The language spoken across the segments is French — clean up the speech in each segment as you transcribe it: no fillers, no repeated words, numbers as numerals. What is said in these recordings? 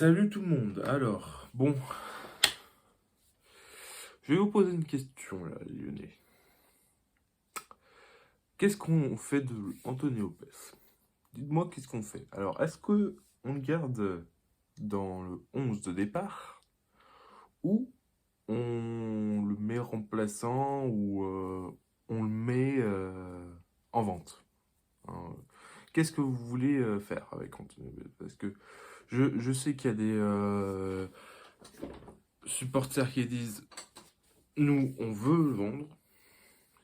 Salut tout le monde. Alors, bon, je vais vous poser une question là, les Lyonnais. Qu'est-ce qu'on fait de Anthony Lopez? Dites-moi qu'est-ce qu'on fait. Alors, est-ce que on le garde dans le 11 de départ ou on le met remplaçant ou on le met en vente, hein? Qu'est-ce que vous voulez faire avec Anthony Lopez? Parce que je sais qu'il y a des supporters qui disent nous, on veut le vendre.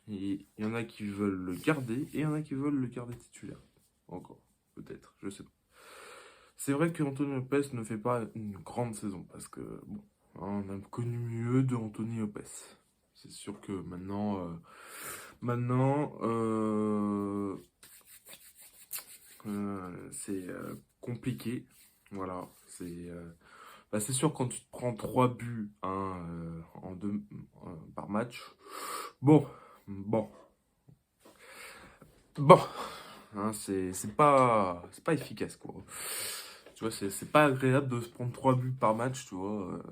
Et il y en a qui veulent le garder et il y en a qui veulent le garder titulaire. Encore, peut-être, je sais pas. C'est vrai que Anthony Lopez ne fait pas une grande saison parce que, bon, hein, on a connu mieux de Anthony Lopez. C'est sûr que maintenant, c'est compliqué. Voilà, c'est sûr quand tu te prends 3 buts hein, par match. Bon, bon, bon. Hein, c'est pas efficace, quoi. Tu vois, c'est pas agréable de se prendre 3 buts par match, tu vois.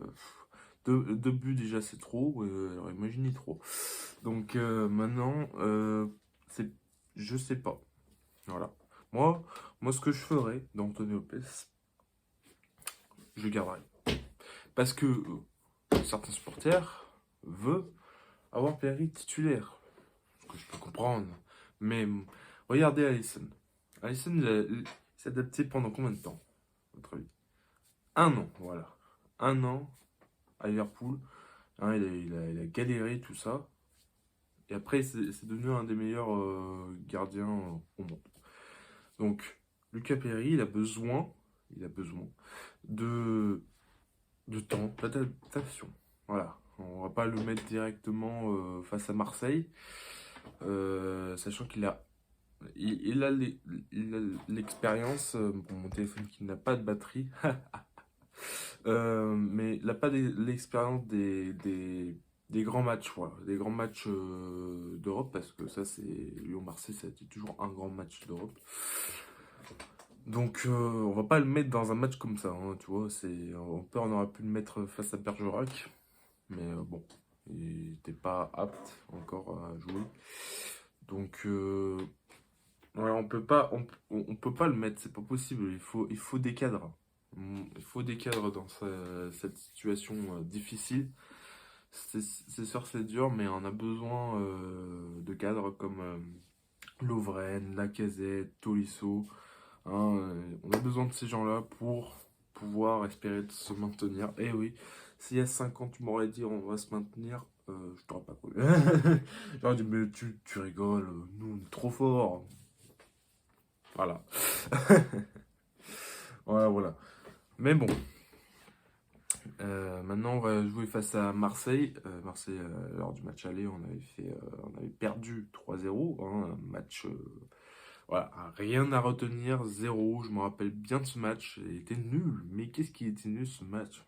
Deux buts déjà, c'est trop. Alors imaginez trop. Donc maintenant, c'est, je sais pas. Voilà. Moi, moi, ce que je ferais d'Anthony Lopez, je garderais. Parce que certains supporters veulent avoir Perry titulaire. Ce que je peux comprendre. Mais regardez Alisson. Alisson, il s'est adapté pendant combien de temps, à votre avis? Un an, voilà. Un an à Liverpool. Hein, il a galéré, tout ça. Et après, c'est devenu un des meilleurs gardiens au monde. Donc, Lucas Perry, il a besoin de, de temps, d'adaptation. Voilà. On va pas le mettre directement face à Marseille, sachant il a l'expérience. Bon, mon téléphone qui n'a pas de batterie. Mais il n'a pas l'expérience des grands matchs, voilà. Des grands matchs d'Europe, parce que ça, c'est Lyon-Marseille, ça a été toujours un grand match d'Europe. Donc, on va pas le mettre dans un match comme ça, hein, tu vois. On aurait pu le mettre face à Bergerac, mais bon, il n'était pas apte encore à jouer. Donc, ouais, on peut pas le mettre, c'est pas possible. Il faut des cadres. Il faut des cadres dans cette situation difficile. C'est sûr, c'est dur, mais on a besoin de cadres comme Lovren, Lacazette, Tolisso, hein, on a besoin de ces gens-là pour pouvoir espérer de se maintenir. Et oui, s'il y a 5 ans, tu m'aurais dit on va se maintenir, je t'aurais pas cru. J'aurais dit, mais tu rigoles, nous on est trop forts. Voilà. Voilà, voilà. Mais bon, maintenant on va jouer face à Marseille. Marseille, lors du match aller, on avait perdu 3-0, hein, un match, voilà, rien à retenir, 0. Je me rappelle bien de ce match. Il était nul. Mais qu'est-ce qui était nul ce match?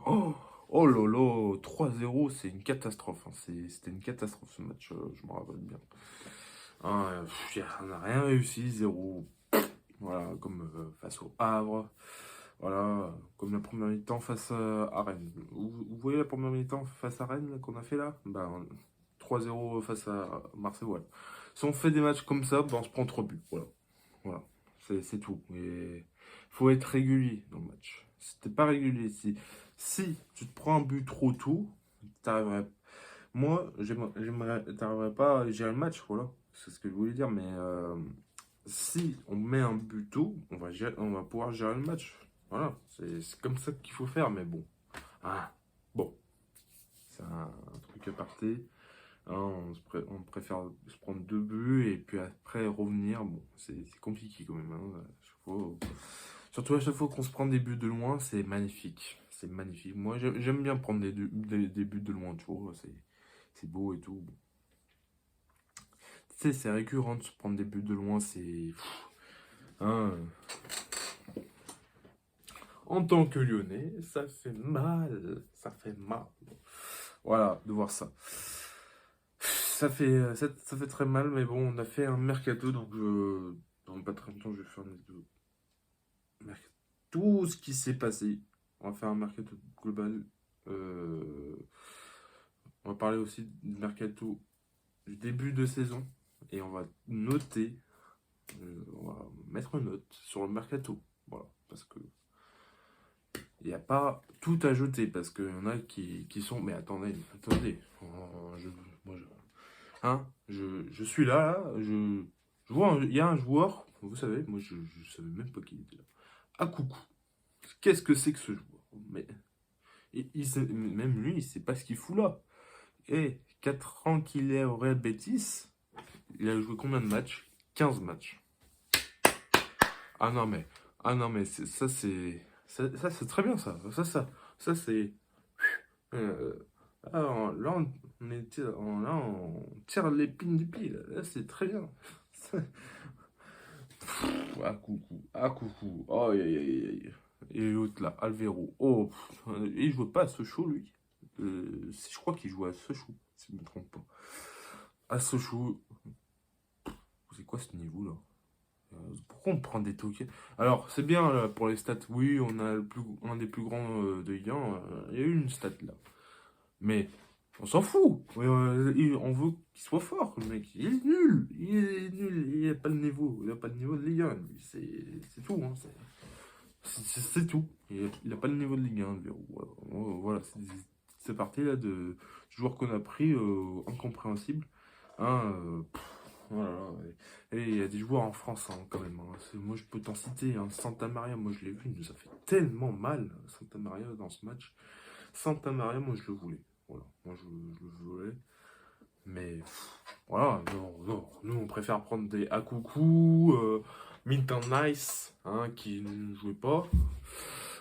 Oh, oh là là, 3-0, c'est une catastrophe, hein. C'était une catastrophe ce match, je me rappelle bien. Hein, on n'a rien réussi, 0. Voilà, comme face au Havre. Voilà, comme la première mi-temps face à Rennes. Vous voyez la première mi-temps face à Rennes là, qu'on a fait là? Ben, 3-0 face à Marseille, voilà. Si on fait des matchs comme ça, ben, on se prend 3 buts. Voilà, voilà. C'est tout. Et faut être régulier dans le match. Si t'es pas régulier, si tu te prends un but trop tôt, t'arriverais. Moi, t'arriverais pas à gérer le match, voilà. C'est ce que je voulais dire, mais si on met un but tôt, on va pouvoir gérer le match. Voilà, c'est comme ça qu'il faut faire, mais bon. Ah, bon, c'est un truc à parté. Hein, on préfère se prendre 2 buts et puis après revenir. Bon, c'est compliqué quand même, hein. Surtout à chaque fois qu'on se prend des buts de loin, c'est magnifique. C'est magnifique. Moi, j'aime bien prendre des buts de loin, tu vois. C'est beau et tout. Tu sais, c'est récurrent de se prendre des buts de loin, c'est. Hein, en tant que Lyonnais, ça fait mal. Ça fait mal. Voilà, de voir ça. Ça fait très mal, mais bon, on a fait un mercato, donc dans pas très longtemps, je vais faire une vidéo. Mercato. tout ce qui s'est passé. On va faire un mercato global. Euh, on va parler aussi du mercato du début de saison. Et on va noter, on va mettre une note sur le mercato. Voilà, parce que il n'y a pas tout à jeter, parce qu'il y en a qui sont... Mais attendez. Moi, je suis là, je vois, il y a un joueur, vous savez, moi je savais même pas qu'il était là. Ah coucou, qu'est-ce que c'est que ce joueur? Mais même lui, il sait pas ce qu'il fout là. Et 4 ans qu'il est au Real Betis, il a joué combien de matchs? 15 matchs. Ah non mais, ça c'est très bien ça c'est... euh, là, on tire l'épine du pied, là c'est très bien. Ah coucou, ah coucou, oh aïe aïe aïe aïe. Et l'autre là, Alvero, oh, il jouait pas à Sochaux lui. Je crois qu'il jouait à Sochaux, si je ne me trompe pas. À Sochaux, c'est quoi ce niveau là? Pourquoi on prend des tokens? Alors, c'est bien là, pour les stats, oui, on a un des plus grands de Ligue 1, il y a eu une stat là. Mais on s'en fout. On veut qu'il soit fort, le mec. Il est nul. Il est nul. Il n'a pas le niveau. Il n'a pas le niveau de Ligue 1. C'est tout. Hein. C'est tout. Il n'a pas le niveau de Ligue 1. Voilà. C'est parti là de joueurs qu'on a pris incompréhensibles. Hein, voilà. Et il y a des joueurs en France hein, quand même. Hein. Moi je peux t'en citer. Hein. Santa Maria, moi je l'ai vu. Il nous a fait tellement mal. Santa Maria dans ce match. Santa Maria, moi je le voulais. Voilà, moi je le voulais. Mais voilà, non. Nous on préfère prendre des Akuku, Milton Nice, hein, qui ne jouait pas.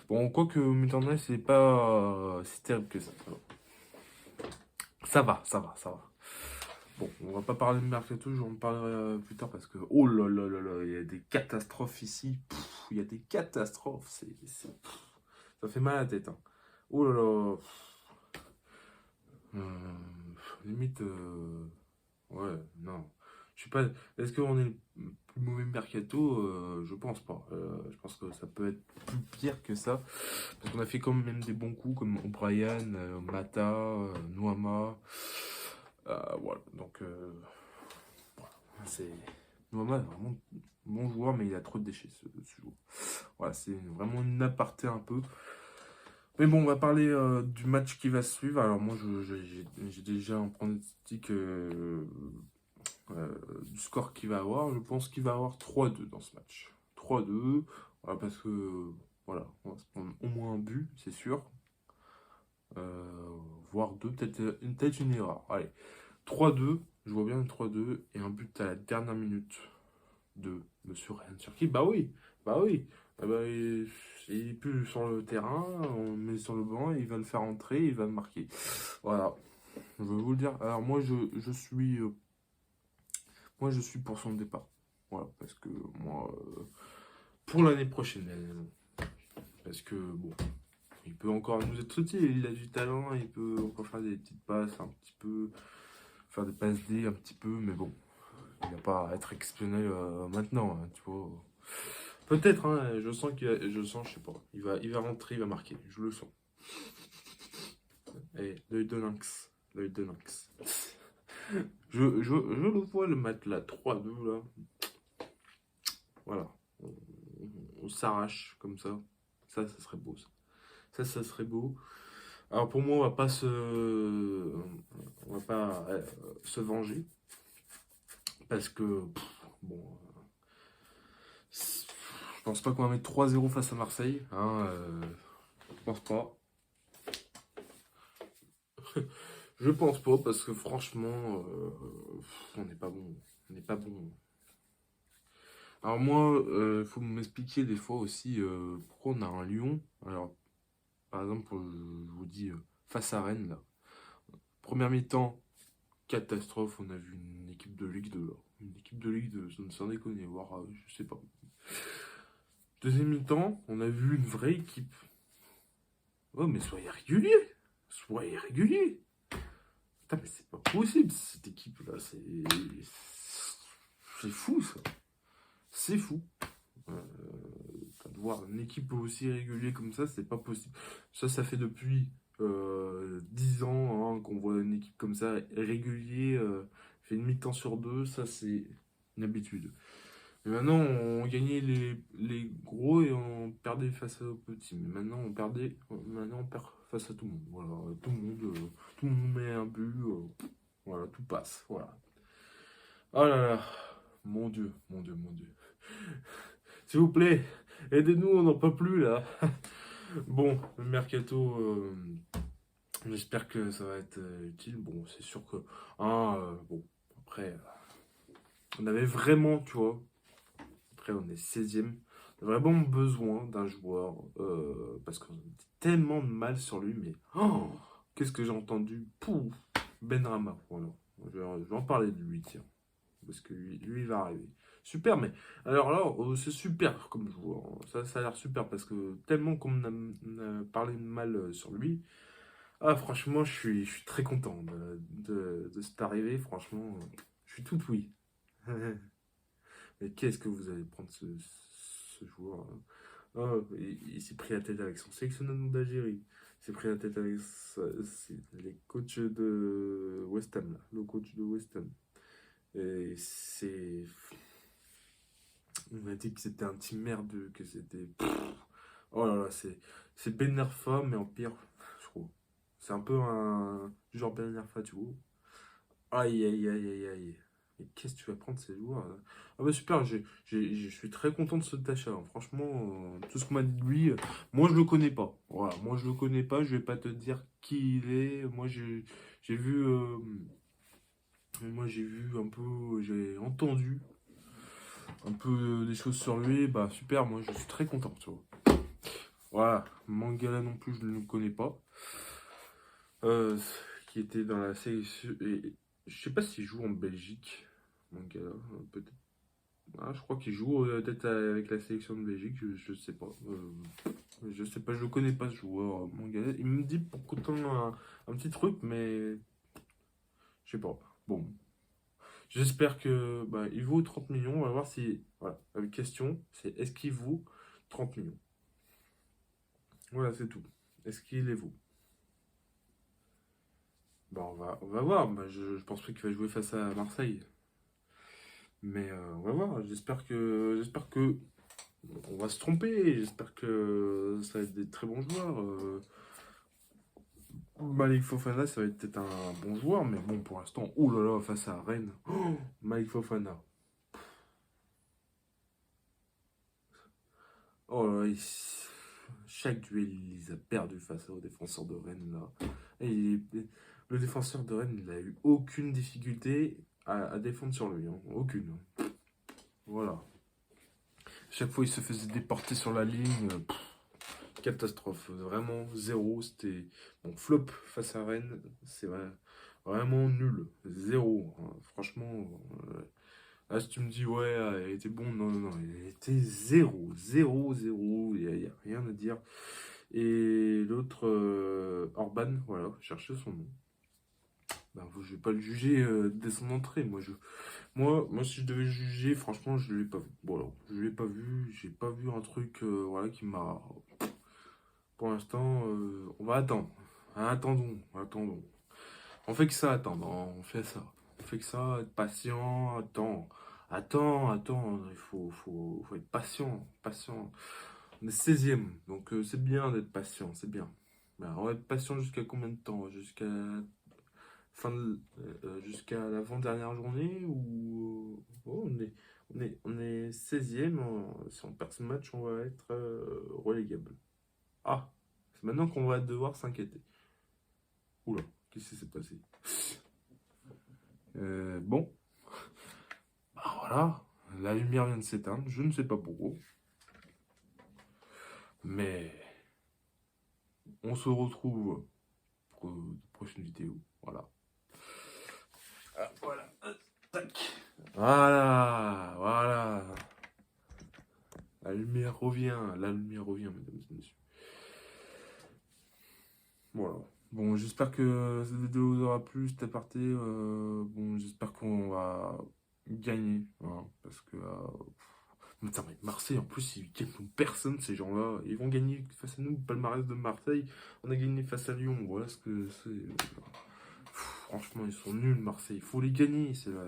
Bon, quoique Milton Nice, c'est pas si terrible que ça. Ça va. Bon, on va pas parler de Mercato, j'en parlerai plus tard parce que, oh là, il y a des catastrophes ici. Il y a des catastrophes, ça fait mal à la tête. Hein. Oh là là. Limite, ouais, non. Je sais pas, est-ce qu'on est le plus mauvais mercato? Je pense pas. Je pense que ça peut être plus pire que ça. Parce qu'on a fait quand même des bons coups comme O'Brien, Mata, Nuama. Voilà, donc voilà, c'est. Nuama est vraiment bon joueur, mais il a trop de déchets ce joueur. Voilà, c'est vraiment une aparté un peu. Mais bon, on va parler du match qui va suivre. Alors moi, j'ai déjà un pronostic du score qu'il va avoir. Je pense qu'il va avoir 3-2 dans ce match. 3-2, voilà, parce que voilà, on va se prendre au moins un but, c'est sûr. Voire deux, peut-être une erreur. Allez, 3-2, je vois bien 3-2 et un but à la dernière minute de Monsieur Ryan Cherki. Bah oui. Ah bah, il est plus sur le terrain, on le met sur le banc, il va le faire entrer, il va le marquer. Voilà, je vais vous le dire. Alors moi je suis pour son départ. Voilà, parce que moi, pour l'année prochaine, parce que bon, il peut encore nous être utile, il a du talent, il peut encore faire des petites passes, un petit peu, faire des passes D un petit peu, mais bon, il va pas être exceptionnel maintenant, hein, tu vois. Peut-être, hein, je sais pas, il va rentrer, il va marquer, je le sens. Et l'œil de lynx. Je le vois le match là, 3-2 là. Voilà. On s'arrache comme ça. Ça serait beau ça. Ça serait beau. Alors pour moi, on va pas se venger parce que bon, je pense pas qu'on va mettre 3-0 face à Marseille. Hein, je pense pas. Je pense pas parce que franchement, on n'est pas bon. On n'est pas bon. Alors moi, il faut m'expliquer des fois aussi pourquoi on a un lion. Alors, par exemple, je vous dis face à Rennes, là. Première mi-temps, catastrophe, on a vu une équipe de Ligue 2, là. Une équipe de Ligue 2, sans déconner, voire, je sais pas. Deuxième mi-temps, on a vu une vraie équipe. Oh, mais soyez réguliers. Soyez réguliers. Putain, mais c'est pas possible, cette équipe-là. C'est fou, ça. C'est fou. De voir une équipe aussi régulière comme ça, c'est pas possible. Ça fait depuis 10 ans hein, qu'on voit une équipe comme ça régulier, fait une mi-temps sur deux, ça c'est une habitude. Mais maintenant, on gagnait les gros et on perdait face aux petits. Mais maintenant on perd face à tout le monde. Voilà, tout le monde met un but, voilà, tout passe. Voilà. Oh là là, mon Dieu, mon Dieu, mon Dieu. S'il vous plaît, aidez-nous, on n'en peut plus là. Bon, le mercato, j'espère que ça va être utile. Bon, c'est sûr que, hein, bon, après, on avait vraiment, tu vois, après on est 16e, on a vraiment besoin d'un joueur, parce qu'on a dit tellement de mal sur lui, mais oh, qu'est-ce que j'ai entendu? Pouf, Benrahma, voilà. Je vais en parler de lui, tiens, parce que lui il va arriver. Super, mais alors là, c'est super comme joueur. Ça a l'air super parce que tellement qu'on a parlé de mal sur lui. Ah, franchement, je suis très content de cette arrivée. Franchement, je suis tout oui. Mais qu'est-ce que vous allez prendre ce joueur hein. Il s'est pris la tête avec son sélectionneur d'Algérie. Il s'est pris la tête avec les coachs de West Ham, là, le coach de West Ham. Et c'est. On m'a dit que c'était un petit merde, que c'était. Oh là là, c'est Ben Arfa, mais en pire, je trouve. C'est un peu un genre Ben Arfa, tu vois. Aïe, aïe, aïe, aïe, aïe. Mais qu'est-ce que tu vas prendre ces joueurs là? Ah bah super, je suis très content de ce achat, hein. Franchement, tout ce qu'on m'a dit de lui, moi je le connais pas. Voilà, moi je le connais pas, je vais pas te dire qui il est. J'ai vu, moi j'ai vu un peu, j'ai entendu un peu des choses sur lui. Bah super, moi je suis très content, tu vois. Voilà, Mangala non plus, je ne le connais pas. Euh, qui était dans la sélection. Et je sais pas s'il joue en Belgique. Mangala, peut-être. Ah, je crois qu'il joue peut-être avec la sélection de Belgique, je sais pas. Je sais pas, je le connais pas ce joueur, Mangala. Il me dit pourtant un petit truc, mais je sais pas. Bon, j'espère que bah, il vaut 30 millions. On va voir si. Voilà, la question, c'est est-ce qu'il vaut 30 millions? Voilà, c'est tout. Est-ce qu'il les vaut? Bah, on va voir. Bah, je pense pas qu'il va jouer face à Marseille. Mais on va voir. J'espère que on va se tromper. J'espère que ça va être des très bons joueurs. Malik Fofana, ça va être peut-être un bon joueur, mais bon, pour l'instant, oh là là, face à Rennes, oh, Malik Fofana. Oh là là, chaque duel, il les a perdus face au défenseur de Rennes là. Et le défenseur de Rennes, il a eu aucune difficulté à défendre sur lui, hein. Aucune. Voilà. Chaque fois, il se faisait déporter sur la ligne. Catastrophe. Vraiment, zéro. C'était bon, flop face à Rennes. C'est vraiment nul. Zéro, hein. Franchement, là, si tu me dis, ouais, elle était bon, non, non, non. Il était zéro. Zéro, zéro. Il n'y a rien à dire. Et l'autre, Orban, voilà, cherchez son nom. Ben, je vais pas le juger dès son entrée. Moi, si je devais juger, franchement, je l'ai pas vu. Voilà, je l'ai pas vu. J'ai pas vu un truc, voilà, qui m'a. Pour l'instant, on va attendre. Attendons, attendons. On fait que ça, attendre. On fait ça. On fait que ça, être patient. Attends. Il faut être patient, patient. On est 16e, donc c'est bien d'être patient, c'est bien. Ben, on va être patient jusqu'à combien de temps? Jusqu'à l'avant-dernière journée ou oh, on est 16e, si on perd ce match, on va être relégable. Ah, c'est maintenant qu'on va devoir s'inquiéter. Oula, qu'est-ce qui s'est passé? Bon, bah voilà, la lumière vient de s'éteindre, je ne sais pas pourquoi, mais on se retrouve pour de prochaines vidéos. Voilà. Ah, voilà. Tac. Voilà. La lumière revient, mesdames et messieurs. Voilà. Bon, j'espère que cette vidéo vous aura plu, cette aparté. Bon, j'espère qu'on va gagner, hein, parce que Putain, mais Marseille, en plus, ils gagnent contre personne, ces gens-là. Ils vont gagner face à nous, le palmarès de Marseille. On a gagné face à Lyon. Voilà ce que c'est. Franchement, ils sont nuls, Marseille. Il faut les gagner. C'est la...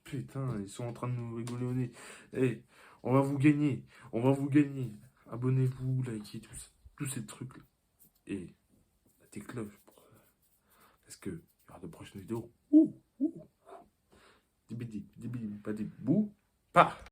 Putain, ils sont en train de nous rigoler au nez. Eh, on va vous gagner. On va vous gagner. Abonnez-vous, likez, tous ces trucs-là. Et tes cloches. Parce que il y aura de prochaines vidéos. Ouh, ouh. Dibidi, dibidi, pas des bouts. Pas.